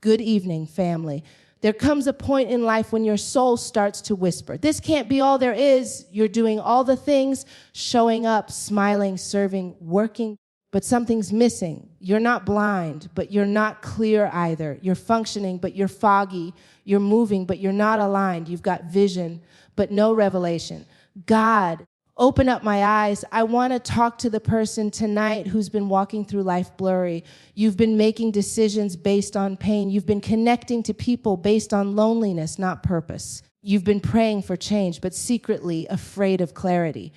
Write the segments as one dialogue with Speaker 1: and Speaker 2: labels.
Speaker 1: Good evening, family. There comes a point in life when your soul starts to whisper, this can't be all there is. You're doing all the things, showing up, smiling, serving, working, but something's missing. You're not blind, but you're not clear either. You're functioning, but you're foggy. You're moving, but you're not aligned. You've got vision, but no revelation. God, open up my eyes. I want to talk to the person tonight who's been walking through life blurry. You've been making decisions based on pain. You've been connecting to people based on loneliness, not purpose. You've been praying for change, but secretly afraid of clarity.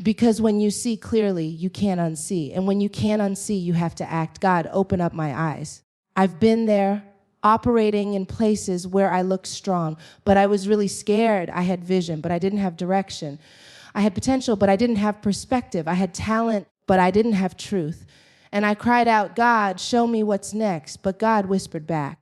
Speaker 1: Because when you see clearly, you can't unsee. And when you can't unsee, you have to act. God, open up my eyes. I've been there operating in places where I looked strong, but I was really scared. I had vision, but I didn't have direction. I had potential, but I didn't have perspective. I had talent, but I didn't have truth. And I cried out, God, show me what's next. But God whispered back,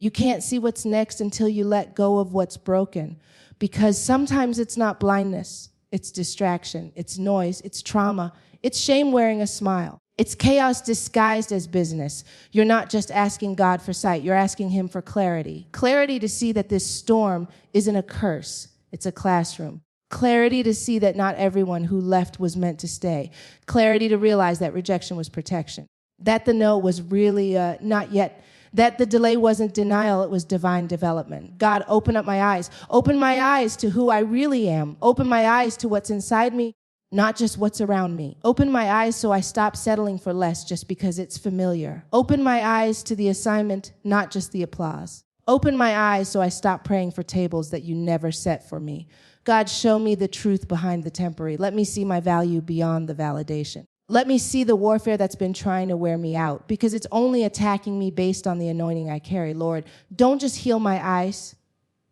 Speaker 1: you can't see what's next until you let go of what's broken. Because sometimes it's not blindness. It's distraction, it's noise, it's trauma, it's shame wearing a smile. It's chaos disguised as business. You're not just asking God for sight, you're asking him for clarity. Clarity to see that this storm isn't a curse, it's a classroom. Clarity to see that not everyone who left was meant to stay. Clarity to realize that rejection was protection. That the no was really not yet. That the delay wasn't denial, it was divine development. God, open up my eyes. Open my eyes to who I really am. Open my eyes to what's inside me, not just what's around me. Open my eyes so I stop settling for less just because it's familiar. Open my eyes to the assignment, not just the applause. Open my eyes so I stop praying for tables that you never set for me. God, show me the truth behind the temporary. Let me see my value beyond the validation. Let me see the warfare that's been trying to wear me out, because it's only attacking me based on the anointing I carry. Lord, don't just heal my eyes,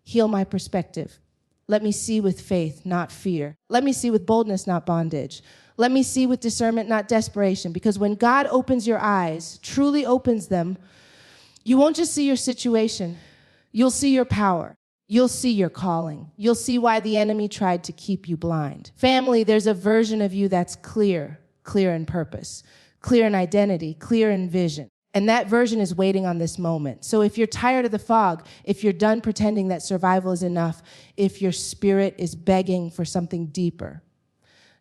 Speaker 1: heal my perspective. Let me see with faith, not fear. Let me see with boldness, not bondage. Let me see with discernment, not desperation, because when God opens your eyes, truly opens them, you won't just see your situation, you'll see your power. You'll see your calling. You'll see why the enemy tried to keep you blind. Family, there's a version of you that's clear in purpose, clear in identity, clear in vision. And that version is waiting on this moment. So if you're tired of the fog, if you're done pretending that survival is enough, if your spirit is begging for something deeper,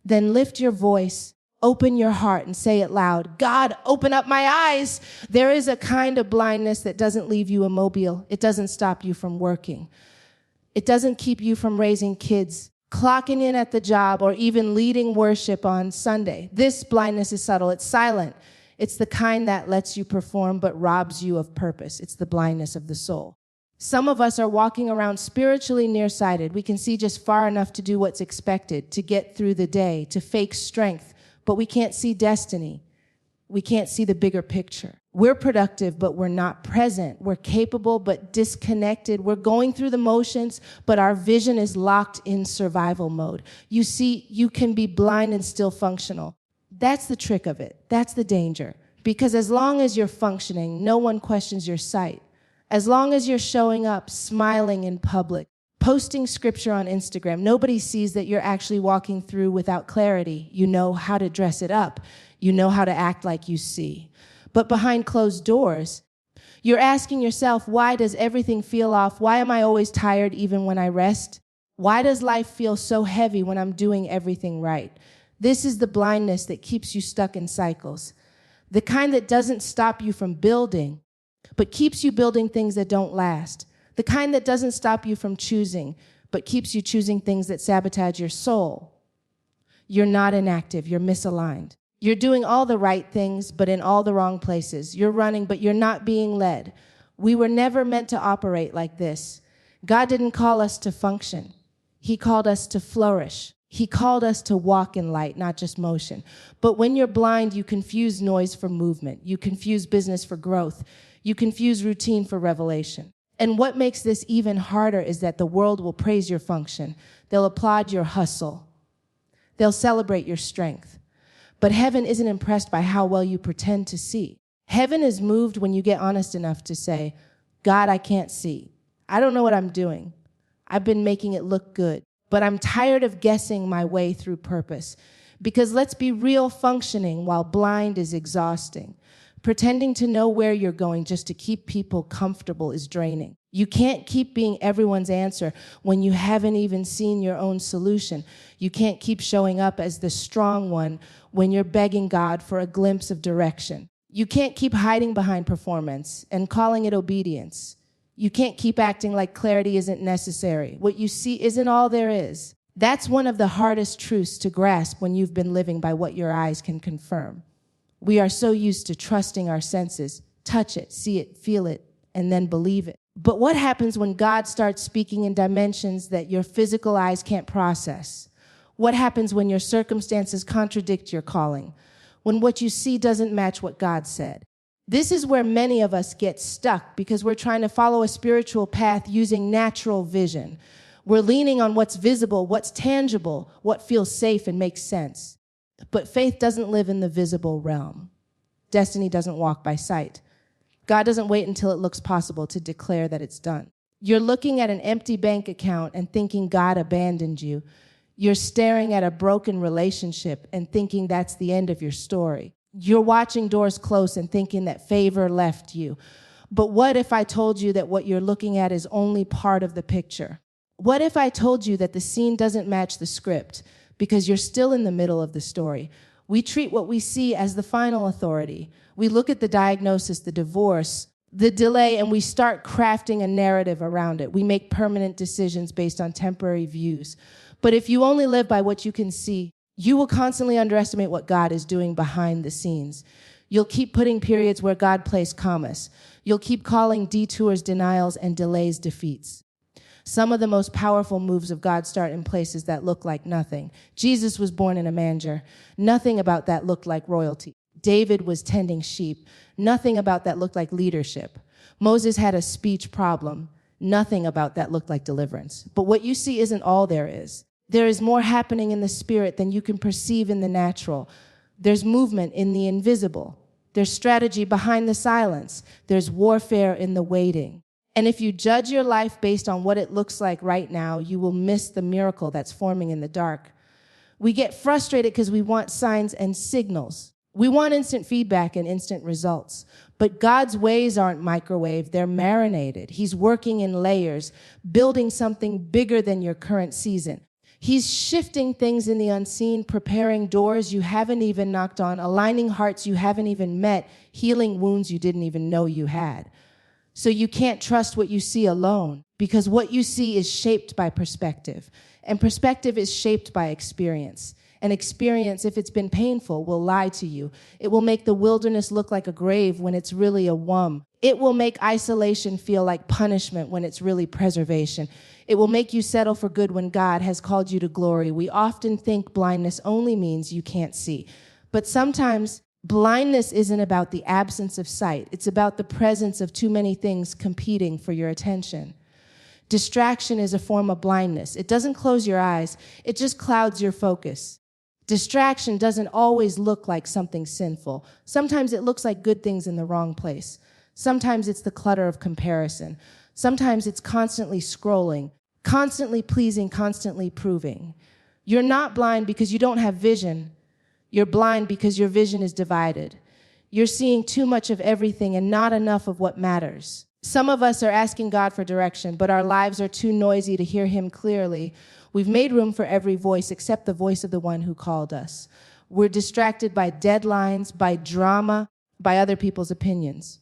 Speaker 1: then lift your voice, open your heart, and say it loud. God, open up my eyes. There is a kind of blindness that doesn't leave you immobile. It doesn't stop you from working. It doesn't keep you from raising kids, clocking in at the job, or even leading worship on Sunday. This blindness is subtle. It's silent. It's the kind that lets you perform but robs you of purpose. It's the blindness of the soul. Some of us are walking around spiritually nearsighted. We can see just far enough to do what's expected, to get through the day, to fake strength, but we can't see destiny. We can't see the bigger picture. We're productive, but we're not present. We're capable, but disconnected. We're going through the motions, but our vision is locked in survival mode. You see, you can be blind and still functional. That's the trick of it. That's the danger. Because as long as you're functioning, no one questions your sight. As long as you're showing up, smiling in public, posting scripture on Instagram, nobody sees that you're actually walking through without clarity. You know how to dress it up. You know how to act like you see. But behind closed doors, you're asking yourself, why does everything feel off? Why am I always tired even when I rest? Why does life feel so heavy when I'm doing everything right? This is the blindness that keeps you stuck in cycles. The kind that doesn't stop you from building, but keeps you building things that don't last. The kind that doesn't stop you from choosing, but keeps you choosing things that sabotage your soul. You're not inactive, you're misaligned. You're doing all the right things, but in all the wrong places. You're running, but you're not being led. We were never meant to operate like this. God didn't call us to function. He called us to flourish. He called us to walk in light, not just motion. But when you're blind, you confuse noise for movement. You confuse business for growth. You confuse routine for revelation. And what makes this even harder is that the world will praise your function. They'll applaud your hustle. They'll celebrate your strength. But heaven isn't impressed by how well you pretend to see. Heaven is moved when you get honest enough to say, God, I can't see. I don't know what I'm doing. I've been making it look good, but I'm tired of guessing my way through purpose. Because let's be real, functioning while blind is exhausting. Pretending to know where you're going just to keep people comfortable is draining. You can't keep being everyone's answer when you haven't even seen your own solution. You can't keep showing up as the strong one when you're begging God for a glimpse of direction. You can't keep hiding behind performance and calling it obedience. You can't keep acting like clarity isn't necessary. What you see isn't all there is. That's one of the hardest truths to grasp when you've been living by what your eyes can confirm. We are so used to trusting our senses, touch it, see it, feel it, and then believe it. But what happens when God starts speaking in dimensions that your physical eyes can't process? What happens when your circumstances contradict your calling? When what you see doesn't match what God said? This is where many of us get stuck because we're trying to follow a spiritual path using natural vision. We're leaning on what's visible, what's tangible, what feels safe and makes sense. But faith doesn't live in the visible realm. Destiny doesn't walk by sight. God doesn't wait until it looks possible to declare that it's done. You're looking at an empty bank account and thinking God abandoned you. You're staring at a broken relationship and thinking that's the end of your story. You're watching doors close and thinking that favor left you. But what if I told you that what you're looking at is only part of the picture? What if I told you that the scene doesn't match the script because you're still in the middle of the story? We treat what we see as the final authority. We look at the diagnosis, the divorce, the delay, and we start crafting a narrative around it. We make permanent decisions based on temporary views. But if you only live by what you can see, you will constantly underestimate what God is doing behind the scenes. You'll keep putting periods where God placed commas. You'll keep calling detours denials and delays defeats. Some of the most powerful moves of God start in places that look like nothing. Jesus was born in a manger. Nothing about that looked like royalty. David was tending sheep. Nothing about that looked like leadership. Moses had a speech problem. Nothing about that looked like deliverance. But what you see isn't all there is. There is more happening in the spirit than you can perceive in the natural. There's movement in the invisible. There's strategy behind the silence. There's warfare in the waiting. And if you judge your life based on what it looks like right now, you will miss the miracle that's forming in the dark. We get frustrated because we want signs and signals. We want instant feedback and instant results. But God's ways aren't microwave, they're marinated. He's working in layers, building something bigger than your current season. He's shifting things in the unseen, preparing doors you haven't even knocked on, aligning hearts you haven't even met, healing wounds you didn't even know you had. So you can't trust what you see alone, because what you see is shaped by perspective, and perspective is shaped by experience. And experience, if it's been painful, will lie to you. It will make the wilderness look like a grave when it's really a womb. It will make isolation feel like punishment when it's really preservation. It will make you settle for good when God has called you to glory. We often think blindness only means you can't see, but sometimes blindness isn't about the absence of sight. It's about the presence of too many things competing for your attention. Distraction is a form of blindness. It doesn't close your eyes. It just clouds your focus. Distraction doesn't always look like something sinful. Sometimes it looks like good things in the wrong place. Sometimes it's the clutter of comparison. Sometimes it's constantly scrolling, constantly pleasing, constantly proving. You're not blind because you don't have vision. You're blind because your vision is divided. You're seeing too much of everything and not enough of what matters. Some of us are asking God for direction, but our lives are too noisy to hear him clearly. We've made room for every voice except the voice of the one who called us. We're distracted by deadlines, by drama, by other people's opinions.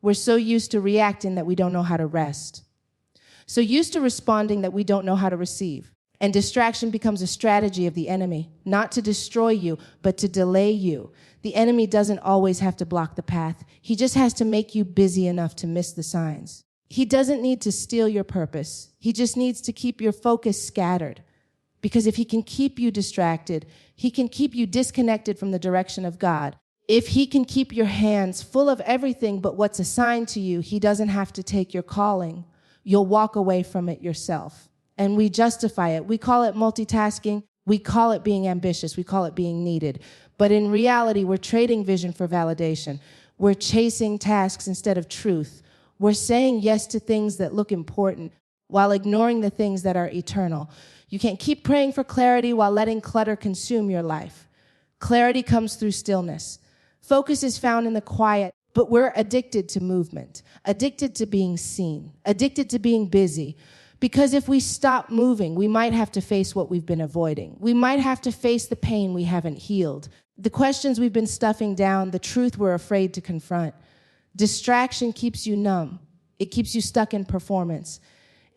Speaker 1: We're so used to reacting that we don't know how to rest. So used to responding that we don't know how to receive. And distraction becomes a strategy of the enemy, not to destroy you, but to delay you. The enemy doesn't always have to block the path. He just has to make you busy enough to miss the signs. He doesn't need to steal your purpose. He just needs to keep your focus scattered. Because if he can keep you distracted, he can keep you disconnected from the direction of God. If he can keep your hands full of everything but what's assigned to you, he doesn't have to take your calling. You'll walk away from it yourself. And we justify it. We call it multitasking. We call it being ambitious. We call it being needed. But in reality, we're trading vision for validation. We're chasing tasks instead of truth. We're saying yes to things that look important while ignoring the things that are eternal. You can't keep praying for clarity while letting clutter consume your life. Clarity comes through stillness. Focus is found in the quiet, but we're addicted to movement, addicted to being seen, addicted to being busy. Because if we stop moving, we might have to face what we've been avoiding. We might have to face the pain we haven't healed, the questions we've been stuffing down, the truth we're afraid to confront. Distraction keeps you numb. It keeps you stuck in performance.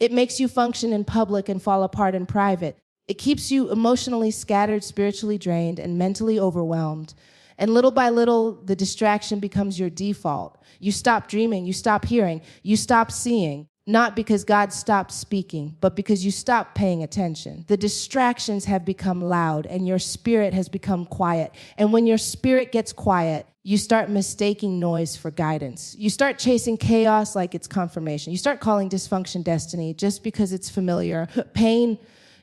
Speaker 1: It makes you function in public and fall apart in private. It keeps you emotionally scattered, spiritually drained, and mentally overwhelmed. And little by little, the distraction becomes your default. You stop dreaming, you stop hearing, you stop seeing, not because God stopped speaking, but because you stopped paying attention. The distractions have become loud, and your spirit has become quiet. And when your spirit gets quiet, you start mistaking noise for guidance. You start chasing chaos like it's confirmation. You start calling dysfunction destiny just because it's familiar. Pain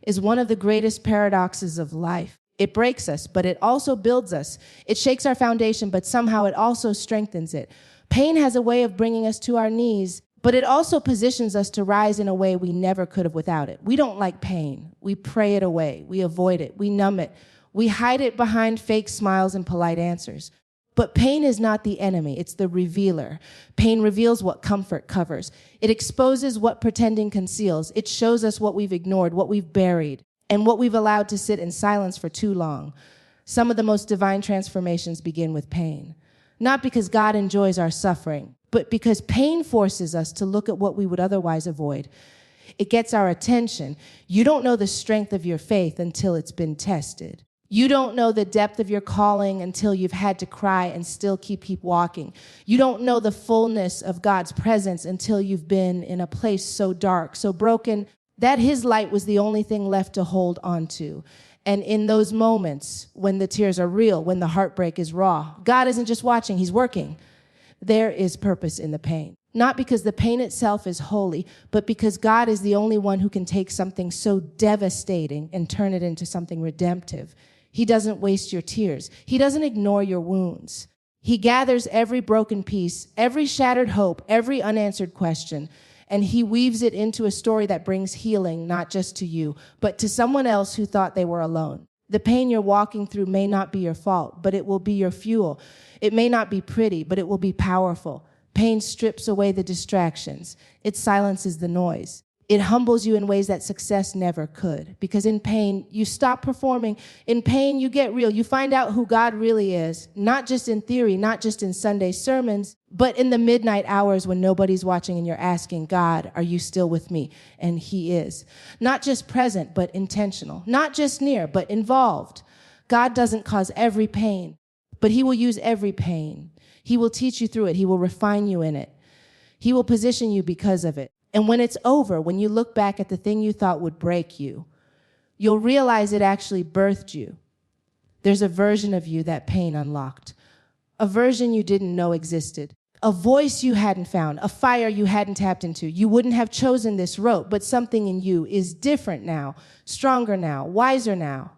Speaker 1: is one of the greatest paradoxes of life. It breaks us, but it also builds us. It shakes our foundation, but somehow it also strengthens it. Pain has a way of bringing us to our knees, but it also positions us to rise in a way we never could have without it. We don't like pain. We pray it away. We avoid it. We numb it. We hide it behind fake smiles and polite answers. But pain is not the enemy. It's the revealer. Pain reveals what comfort covers. It exposes what pretending conceals. It shows us what we've ignored, what we've buried, and what we've allowed to sit in silence for too long. Some of the most divine transformations begin with pain. Not because God enjoys our suffering, but because pain forces us to look at what we would otherwise avoid. It gets our attention. You don't know the strength of your faith until it's been tested. You don't know the depth of your calling until you've had to cry and still keep walking. You don't know the fullness of God's presence until you've been in a place so dark, so broken, that his light was the only thing left to hold on to. And in those moments, when the tears are real, when the heartbreak is raw, God isn't just watching, he's working. There is purpose in the pain. Not because the pain itself is holy, but because God is the only one who can take something so devastating and turn it into something redemptive. He doesn't waste your tears. He doesn't ignore your wounds. He gathers every broken piece, every shattered hope, every unanswered question, and he weaves it into a story that brings healing, not just to you, but to someone else who thought they were alone. The pain you're walking through may not be your fault, but it will be your fuel. It may not be pretty, but it will be powerful. Pain strips away the distractions. It silences the noise. It humbles you in ways that success never could. Because in pain, you stop performing. In pain, you get real. You find out who God really is, not just in theory, not just in Sunday sermons, but in the midnight hours when nobody's watching and you're asking, God, are you still with me? And he is. Not just present, but intentional. Not just near, but involved. God doesn't cause every pain, but he will use every pain. He will teach you through it. He will refine you in it. He will position you because of it. And when it's over, when you look back at the thing you thought would break you, you'll realize it actually birthed you. There's a version of you that pain unlocked, a version you didn't know existed, a voice you hadn't found, a fire you hadn't tapped into. You wouldn't have chosen this road, but something in you is different now, stronger now, wiser now.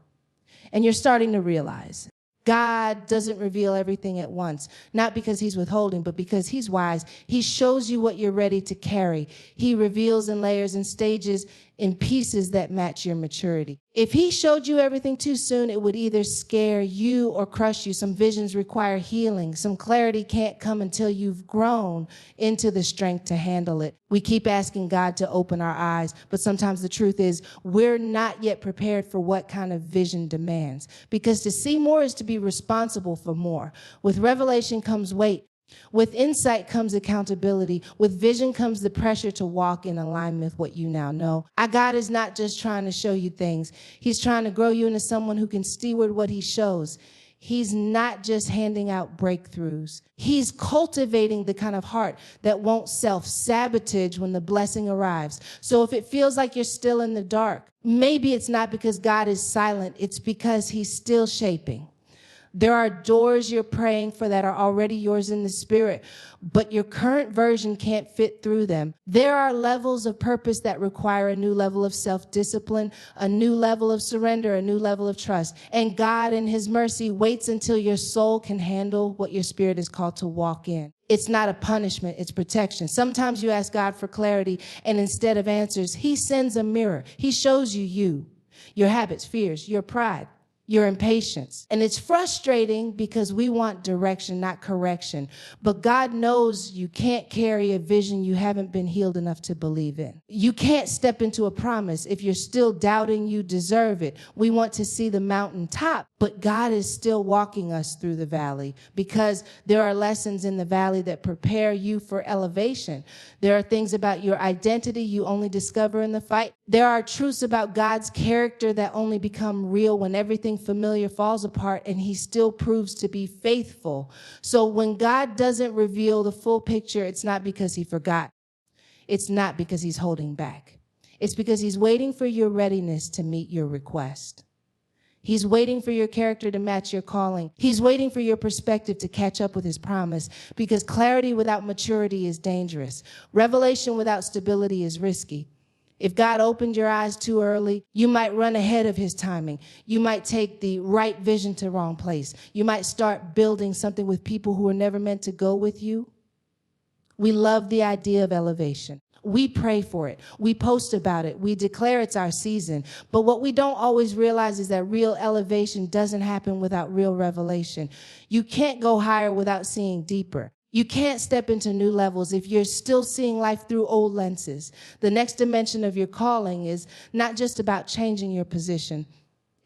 Speaker 1: And you're starting to realize God doesn't reveal everything at once, not because he's withholding, but because he's wise. He shows you what you're ready to carry. He reveals in layers and stages in pieces that match your maturity. If he showed you everything too soon, it would either scare you or crush you. Some visions require healing. Some clarity can't come until you've grown into the strength to handle it. We keep asking God to open our eyes, but sometimes the truth is we're not yet prepared for what kind of vision demands. Because to see more is to be responsible for more. With revelation comes weight. With insight comes accountability. With vision comes the pressure to walk in alignment with what you now know. Our God is not just trying to show you things. He's trying to grow you into someone who can steward what he shows. He's not just handing out breakthroughs. He's cultivating the kind of heart that won't self-sabotage when the blessing arrives. So if it feels like you're still in the dark, maybe it's not because God is silent. It's because he's still shaping. There are doors you're praying for that are already yours in the spirit, but your current version can't fit through them. There are levels of purpose that require a new level of self-discipline, a new level of surrender, a new level of trust. And God in his mercy waits until your soul can handle what your spirit is called to walk in. It's not a punishment, it's protection. Sometimes you ask God for clarity, and instead of answers, he sends a mirror. He shows you, your habits, fears, your pride, your impatience. And it's frustrating because we want direction, not correction. But God knows you can't carry a vision you haven't been healed enough to believe in. You can't step into a promise if you're still doubting you deserve it. We want to see the mountaintop, but God is still walking us through the valley because there are lessons in the valley that prepare you for elevation. There are things about your identity you only discover in the fight. There are truths about God's character that only become real when everything familiar falls apart and he still proves to be faithful. So when God doesn't reveal the full picture, it's not because he forgot. It's not because he's holding back. It's because he's waiting for your readiness to meet your request. He's waiting for your character to match your calling. He's waiting for your perspective to catch up with his promise, because clarity without maturity is dangerous. Revelation without stability is risky. If God opened your eyes too early, you might run ahead of his timing. You might take the right vision to the wrong place. You might start building something with people who were never meant to go with you. We love the idea of elevation. We pray for it. We post about it. We declare it's our season. But what we don't always realize is that real elevation doesn't happen without real revelation. You can't go higher without seeing deeper. You can't step into new levels if you're still seeing life through old lenses. The next dimension of your calling is not just about changing your position.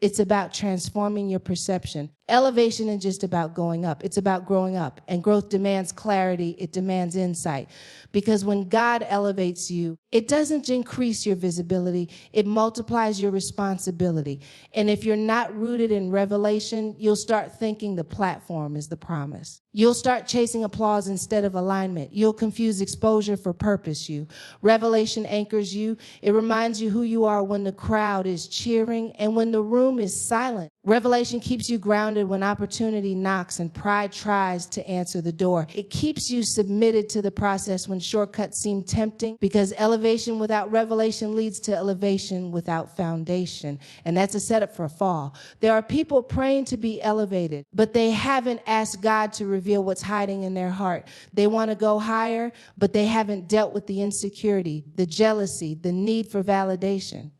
Speaker 1: It's about transforming your perception. Elevation isn't just about going up. It's about growing up. And growth demands clarity. It demands insight. Because when God elevates you, it doesn't increase your visibility. It multiplies your responsibility. And if you're not rooted in revelation, you'll start thinking the platform is the promise. You'll start chasing applause instead of alignment. You'll confuse exposure for purpose. Revelation anchors you. It reminds you who you are when the crowd is cheering and when the room is silent. Revelation keeps you grounded when opportunity knocks and pride tries to answer the door. It keeps you submitted to the process when shortcuts seem tempting, because elevation without revelation leads to elevation without foundation. And that's a setup for a fall. There are people praying to be elevated, but they haven't asked God to reveal what's hiding in their heart. They want to go higher, but they haven't dealt with the insecurity, the jealousy, the need for validation.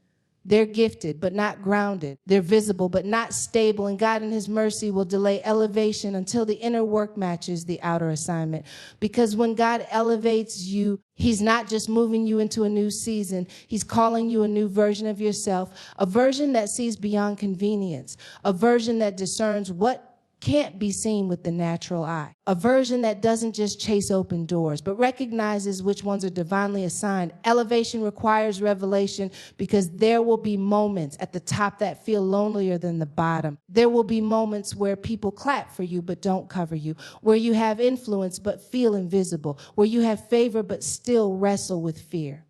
Speaker 1: They're gifted, but not grounded. They're visible, but not stable. And God in his mercy will delay elevation until the inner work matches the outer assignment. Because when God elevates you, he's not just moving you into a new season. He's calling you a new version of yourself, a version that sees beyond convenience, a version that discerns what can't be seen with the natural eye, a version that doesn't just chase open doors, but recognizes which ones are divinely assigned. Elevation requires revelation, because there will be moments at the top that feel lonelier than the bottom. There will be moments where people clap for you but don't cover you, where you have influence but feel invisible, where you have favor but still wrestle with fear.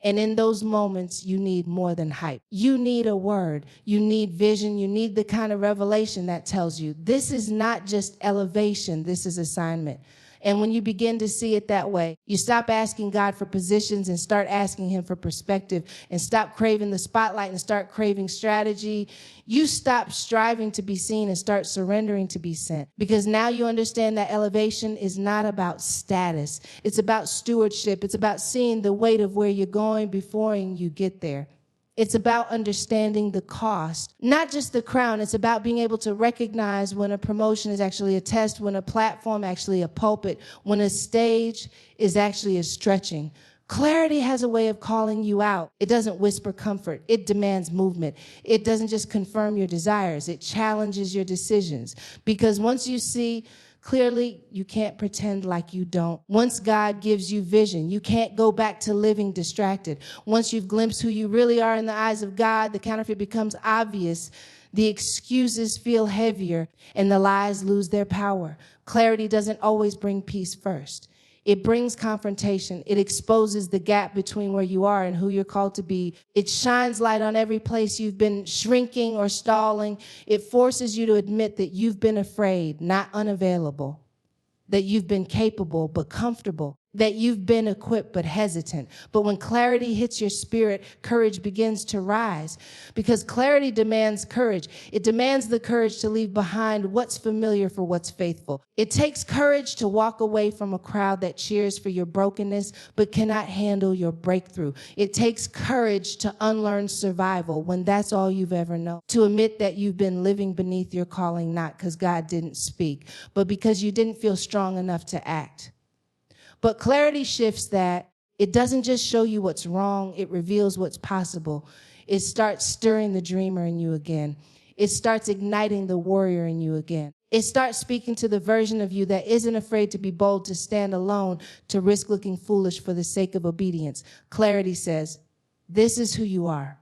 Speaker 1: And in those moments, you need more than hype. You need a word. You need vision. You need the kind of revelation that tells you this is not just elevation. This is assignment. And when you begin to see it that way, you stop asking God for positions and start asking him for perspective, and stop craving the spotlight and start craving strategy. You stop striving to be seen and start surrendering to be sent, because now you understand that elevation is not about status. It's about stewardship. It's about seeing the weight of where you're going before you get there. It's about understanding the cost, not just the crown. It's about being able to recognize when a promotion is actually a test, when a platform actually a pulpit, when a stage is actually a stretching. Clarity has a way of calling you out. It doesn't whisper comfort. It demands movement. It doesn't just confirm your desires. It challenges your decisions. Because once you see clearly, you can't pretend like you don't. Once God gives you vision, you can't go back to living distracted. Once you've glimpsed who you really are in the eyes of God, the counterfeit becomes obvious. The excuses feel heavier and the lies lose their power. Clarity doesn't always bring peace first. It brings confrontation. It exposes the gap between where you are and who you're called to be. It shines light on every place you've been shrinking or stalling. It forces you to admit that you've been afraid, not unavailable, that you've been capable but comfortable, that you've been equipped but hesitant. But when clarity hits your spirit, courage begins to rise, because clarity demands courage. It demands the courage to leave behind what's familiar for what's faithful. It takes courage to walk away from a crowd that cheers for your brokenness but cannot handle your breakthrough. It takes courage to unlearn survival when that's all you've ever known, to admit that you've been living beneath your calling, not because God didn't speak, but because you didn't feel strong enough to act. But clarity shifts that. It doesn't just show you what's wrong, it reveals what's possible. It starts stirring the dreamer in you again. It starts igniting the warrior in you again. It starts speaking to the version of you that isn't afraid to be bold, to stand alone, to risk looking foolish for the sake of obedience. Clarity says, this is who you are.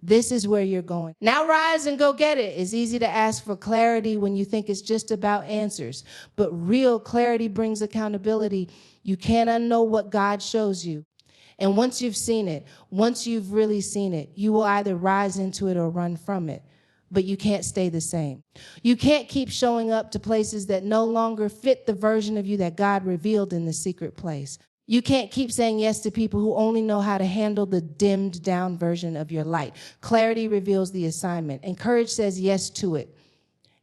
Speaker 1: This is where you're going. Now rise and go get it. It's easy to ask for clarity when you think it's just about answers. But real clarity brings accountability. You can't unknow what God shows you. And once you've seen it, once you've really seen it, you will either rise into it or run from it. But you can't stay the same. You can't keep showing up to places that no longer fit the version of you that God revealed in the secret place. You can't keep saying yes to people who only know how to handle the dimmed down version of your light. Clarity reveals the assignment, and courage says yes to it,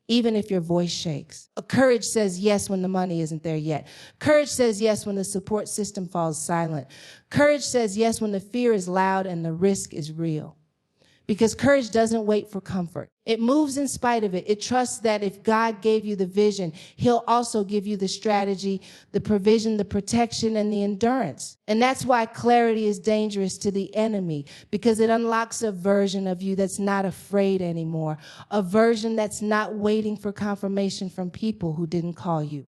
Speaker 1: even if your voice shakes. Courage says yes when the money isn't there yet. Courage says yes when the support system falls silent. Courage says yes when the fear is loud and the risk is real. Because courage doesn't wait for comfort. It moves in spite of it. It trusts that if God gave you the vision, he'll also give you the strategy, the provision, the protection, and the endurance. And that's why clarity is dangerous to the enemy, because it unlocks a version of you that's not afraid anymore, a version that's not waiting for confirmation from people who didn't call you.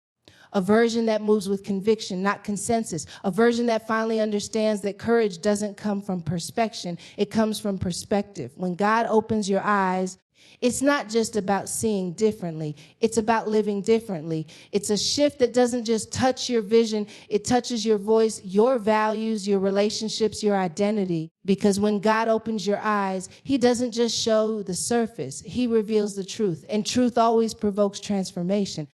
Speaker 1: A version that moves with conviction, not consensus. A version that finally understands that courage doesn't come from perspection. It comes from perspective. When God opens your eyes, it's not just about seeing differently. It's about living differently. It's a shift that doesn't just touch your vision. It touches your voice, your values, your relationships, your identity. Because when God opens your eyes, he doesn't just show the surface. He reveals the truth. And truth always provokes transformation.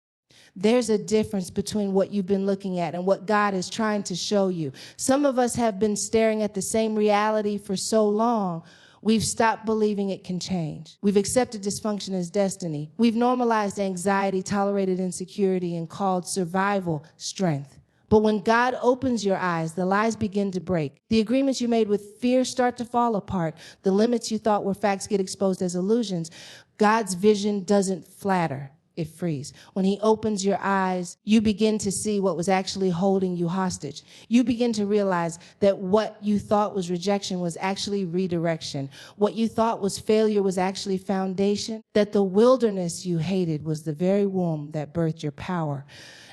Speaker 1: There's a difference between what you've been looking at and what God is trying to show you. Some of us have been staring at the same reality for so long, we've stopped believing it can change. We've accepted dysfunction as destiny. We've normalized anxiety, tolerated insecurity, and called survival strength. But when God opens your eyes, the lies begin to break. The agreements you made with fear start to fall apart. The limits you thought were facts get exposed as illusions. God's vision doesn't flatter. It frees. When he opens your eyes, you begin to see what was actually holding you hostage. You begin to realize that what you thought was rejection was actually redirection. What you thought was failure was actually foundation. That the wilderness you hated was the very womb that birthed your power.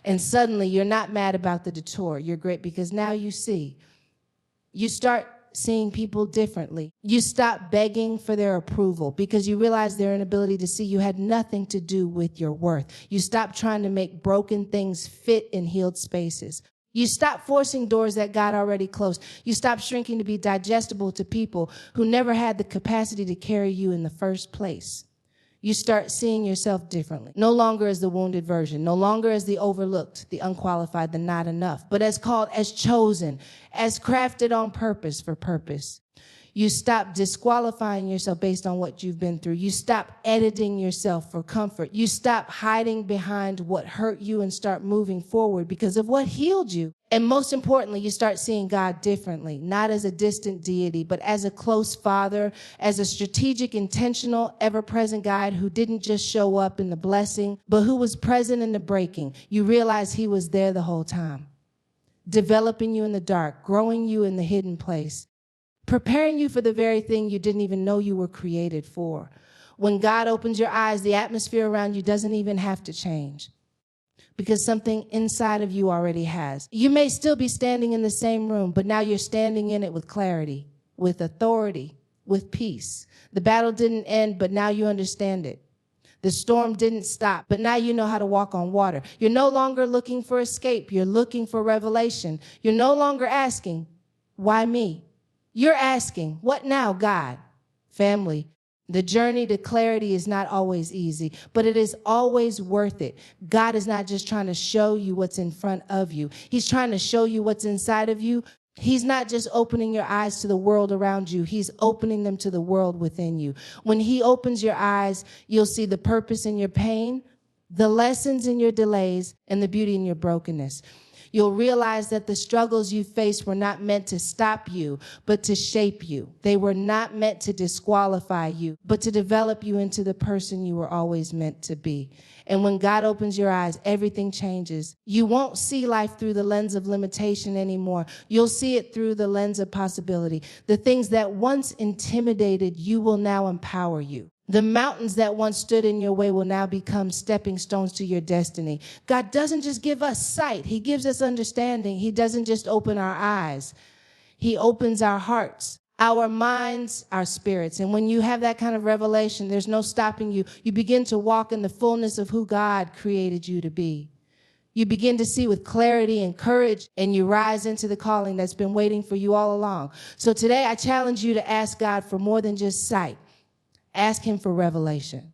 Speaker 1: And suddenly you're not mad about the detour. You're great because now you see. You start seeing people differently. You stop begging for their approval because you realize their inability to see you had nothing to do with your worth. You stop trying to make broken things fit in healed spaces. You stop forcing doors that God already closed. You stop shrinking to be digestible to people who never had the capacity to carry you in the first place. You start seeing yourself differently. No longer as the wounded version, no longer as the overlooked, the unqualified, the not enough, but as called, as chosen, as crafted on purpose for purpose. You stop disqualifying yourself based on what you've been through. You stop editing yourself for comfort. You stop hiding behind what hurt you and start moving forward because of what healed you. And most importantly, you start seeing God differently, not as a distant deity, but as a close father, as a strategic, intentional, ever-present guide who didn't just show up in the blessing, but who was present in the breaking. You realize he was there the whole time, developing you in the dark, growing you in the hidden place, preparing you for the very thing you didn't even know you were created for. When God opens your eyes, the atmosphere around you doesn't even have to change because something inside of you already has. You may still be standing in the same room, but now you're standing in it with clarity, with authority, with peace. The battle didn't end, but now you understand it. The storm didn't stop, but now you know how to walk on water. You're no longer looking for escape. You're looking for revelation. You're no longer asking, why me? You're asking, what now, God? Family, The journey to clarity is not always easy, but it is always worth it. God is not just trying to show you what's in front of you. He's trying to show you what's inside of you. He's not just opening your eyes to the world around you. He's opening them to the world within you. When he opens your eyes, you'll see the purpose in your pain, the lessons in your delays, and the beauty in your brokenness. You'll realize that the struggles you faced were not meant to stop you, but to shape you. They were not meant to disqualify you, but to develop you into the person you were always meant to be. And when God opens your eyes, everything changes. You won't see life through the lens of limitation anymore. You'll see it through the lens of possibility. The things that once intimidated you will now empower you. The mountains that once stood in your way will now become stepping stones to your destiny. God doesn't just give us sight. He gives us understanding. He doesn't just open our eyes. He opens our hearts, our minds, our spirits. And when you have that kind of revelation, there's no stopping you. You begin to walk in the fullness of who God created you to be. You begin to see with clarity and courage, and you rise into the calling that's been waiting for you all along. So today I challenge you to ask God for more than just sight. Ask him for revelation.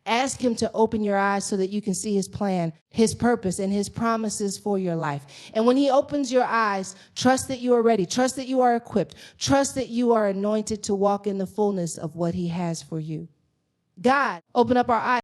Speaker 1: Ask him to open your eyes so that you can see his plan, his purpose, and his promises for your life. And when he opens your eyes, trust that you are ready. Trust that you are equipped. Trust that you are anointed to walk in the fullness of what he has for you. God, open up our eyes.